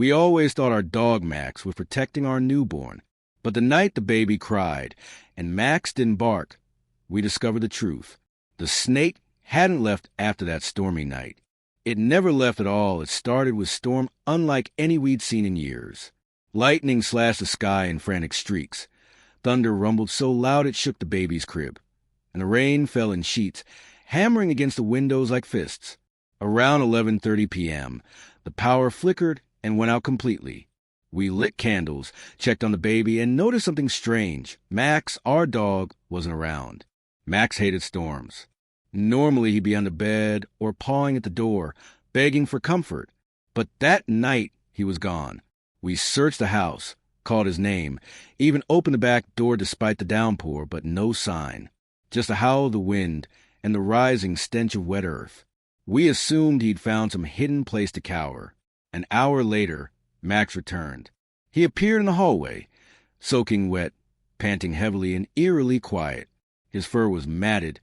We always thought our dog Max was protecting our newborn, but the night the baby cried and Max didn't bark, we discovered the truth. The snake hadn't left after that stormy night. It never left at all. It started with storm unlike any we'd seen in years. Lightning slashed the sky in frantic streaks. Thunder rumbled so loud it shook the baby's crib. And the rain fell in sheets, hammering against the windows like fists. Around 11:30 p.m., the power flickered and went out completely. We lit candles, checked on the baby, and noticed something strange. Max, our dog, wasn't around. Max hated storms. Normally he'd be on the bed or pawing at the door, begging for comfort. But that night he was gone. We searched the house, called his name, even opened the back door despite the downpour, but no sign. Just the howl of the wind and the rising stench of wet earth. We assumed he'd found some hidden place to cower. An hour later, Max returned. He appeared in the hallway, soaking wet, panting heavily and eerily quiet. His fur was matted,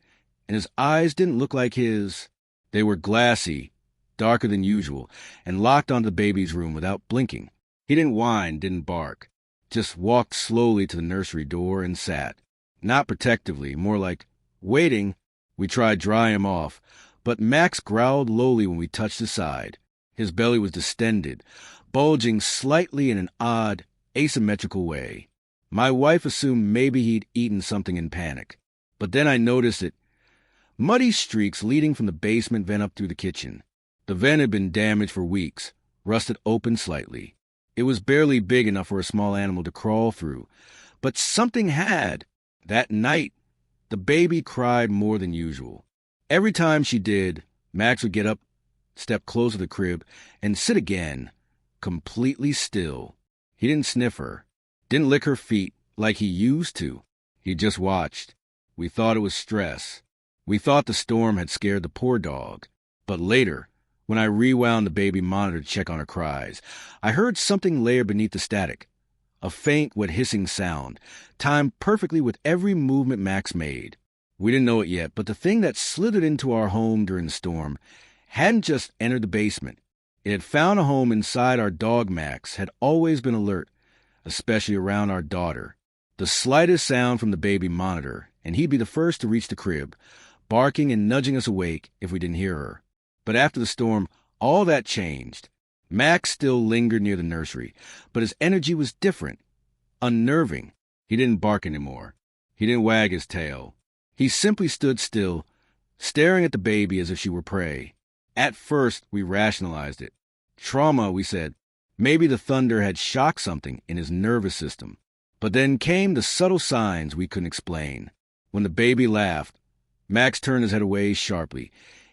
and his eyes didn't look like his. They were glassy, darker than usual, and locked onto the baby's room without blinking. He didn't whine, didn't bark, just walked slowly to the nursery door and sat. Not protectively, more like waiting. We tried drying him off, but Max growled lowly when we touched his side. His belly was distended, bulging slightly in an odd, asymmetrical way. My wife assumed maybe he'd eaten something in panic. But then I noticed it. Muddy streaks leading from the basement vent up through the kitchen. The vent had been damaged for weeks, rusted open slightly. It was barely big enough for a small animal to crawl through. But something had. That night, the baby cried more than usual. Every time she did, Max would get up, step close to the crib, and sit again, completely still. He didn't sniff her, didn't lick her feet like he used to. He just watched. We thought it was stress. We thought the storm had scared the poor dog. But later, when I rewound the baby monitor to check on her cries, I heard something layer beneath the static. A faint, wet hissing sound, timed perfectly with every movement Max made. We didn't know it yet, but the thing that slithered into our home during the storm hadn't just entered the basement. It had found a home inside our dog Max, had always been alert, especially around our daughter. The slightest sound from the baby monitor, and he'd be the first to reach the crib, barking and nudging us awake if we didn't hear her. But after the storm, all that changed. Max still lingered near the nursery, but his energy was different, unnerving. He didn't bark anymore. He didn't wag his tail. He simply stood still, staring at the baby as if she were prey. At first, we rationalized it. Trauma, we said. Maybe the thunder had shocked something in his nervous system. But then came the subtle signs we couldn't explain. When the baby laughed, Max turned his head away sharply,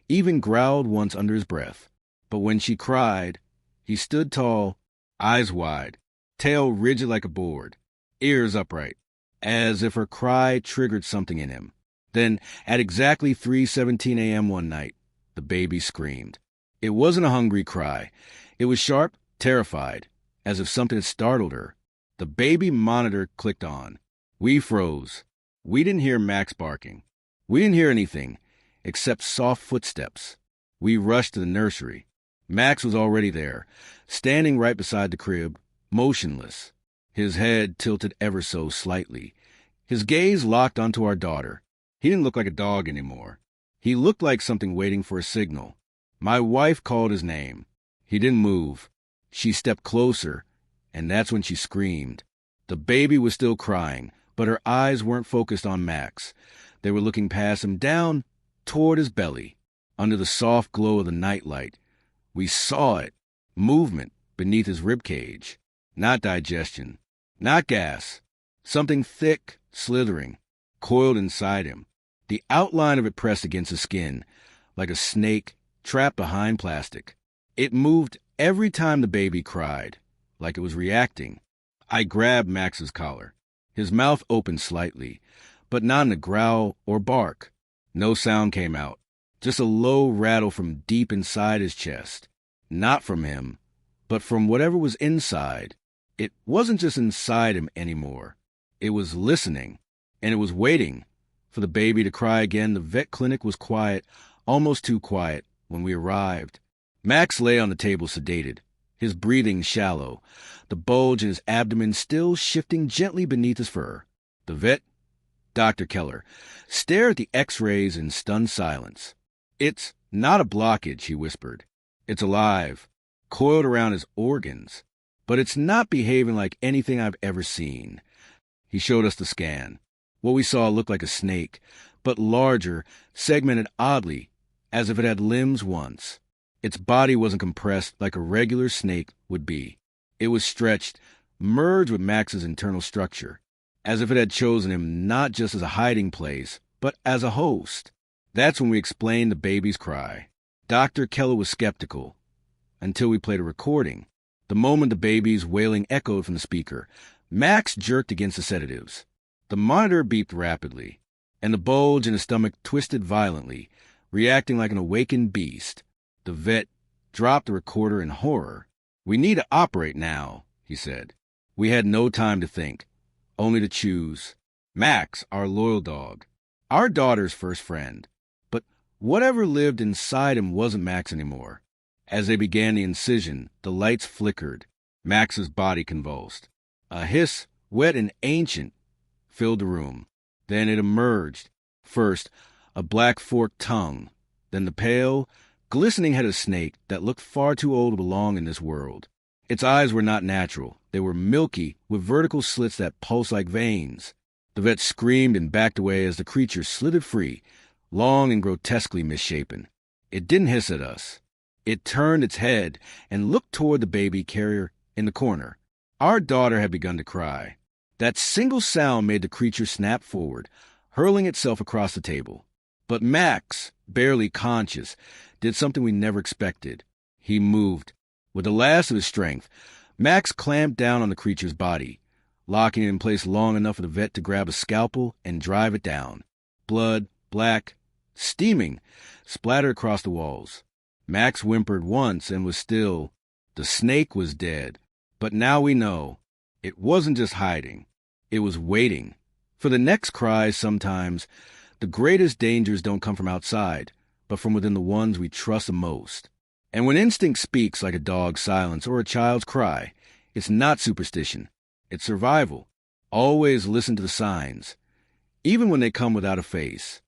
even growled once under his breath. But when she cried, he stood tall, eyes wide, tail rigid like a board, ears upright, as if her cry triggered something in him. Then, at exactly 3:17 a.m. one night, the baby screamed. It wasn't a hungry cry. It was sharp, terrified, as if something had startled her. The baby monitor clicked on. We froze. We didn't hear Max barking. We didn't hear anything except soft footsteps. We rushed to the nursery. Max was already there, standing right beside the crib, motionless, his head tilted ever so slightly, his gaze locked onto our daughter. He didn't look like a dog anymore. He looked like something waiting for a signal. My wife called his name. He didn't move. She stepped closer, and that's when she screamed. The baby was still crying, but her eyes weren't focused on Max. They were looking past him down toward his belly, under the soft glow of the nightlight. We saw it, movement beneath his ribcage. Not digestion, not gas. Something thick, slithering, coiled inside him. The outline of it pressed against his skin, like a snake trapped behind plastic. It moved every time the baby cried, like it was reacting. I grabbed Max's collar. His mouth opened slightly, but not in a growl or bark. No sound came out, just a low rattle from deep inside his chest. Not from him, but from whatever was inside. It wasn't just inside him anymore. It was listening, and it was waiting for the baby to cry again. The vet clinic was quiet, almost too quiet, when we arrived. Max lay on the table sedated, his breathing shallow, the bulge in his abdomen still shifting gently beneath his fur. The vet, Dr. Keller, stared at the X-rays in stunned silence. "It's not a blockage," he whispered. "It's alive, coiled around his organs. But it's not behaving like anything I've ever seen." He showed us the scan. What we saw looked like a snake, but larger, segmented oddly, as if it had limbs once. Its body wasn't compressed like a regular snake would be. It was stretched, merged with Max's internal structure, as if it had chosen him not just as a hiding place, but as a host. That's when we explained the baby's cry. Dr. Keller was skeptical, until we played a recording. The moment the baby's wailing echoed from the speaker, Max jerked against the sedatives. The monitor beeped rapidly, and the bulge in his stomach twisted violently, reacting like an awakened beast. The vet dropped the recorder in horror. "We need to operate now," he said. We had no time to think, only to choose. Max, our loyal dog, our daughter's first friend. But whatever lived inside him wasn't Max anymore. As they began the incision, the lights flickered. Max's body convulsed. A hiss, wet and ancient, filled the room. Then it emerged. First, a black forked tongue. Then the pale, glistening head of a snake that looked far too old to belong in this world. Its eyes were not natural. They were milky, with vertical slits that pulsed like veins. The vet screamed and backed away as the creature slithered free, long and grotesquely misshapen. It didn't hiss at us. It turned its head and looked toward the baby carrier in the corner. Our daughter had begun to cry. That single sound made the creature snap forward, hurling itself across the table. But Max, barely conscious, did something we never expected. He moved. With the last of his strength, Max clamped down on the creature's body, locking it in place long enough for the vet to grab a scalpel and drive it down. Blood, black, steaming, splattered across the walls. Max whimpered once and was still. The snake was dead. But now we know. It wasn't just hiding. It was waiting. For the next cries, sometimes, the greatest dangers don't come from outside, but from within the ones we trust the most. And when instinct speaks like a dog's silence or a child's cry, it's not superstition. It's survival. Always listen to the signs, even when they come without a face.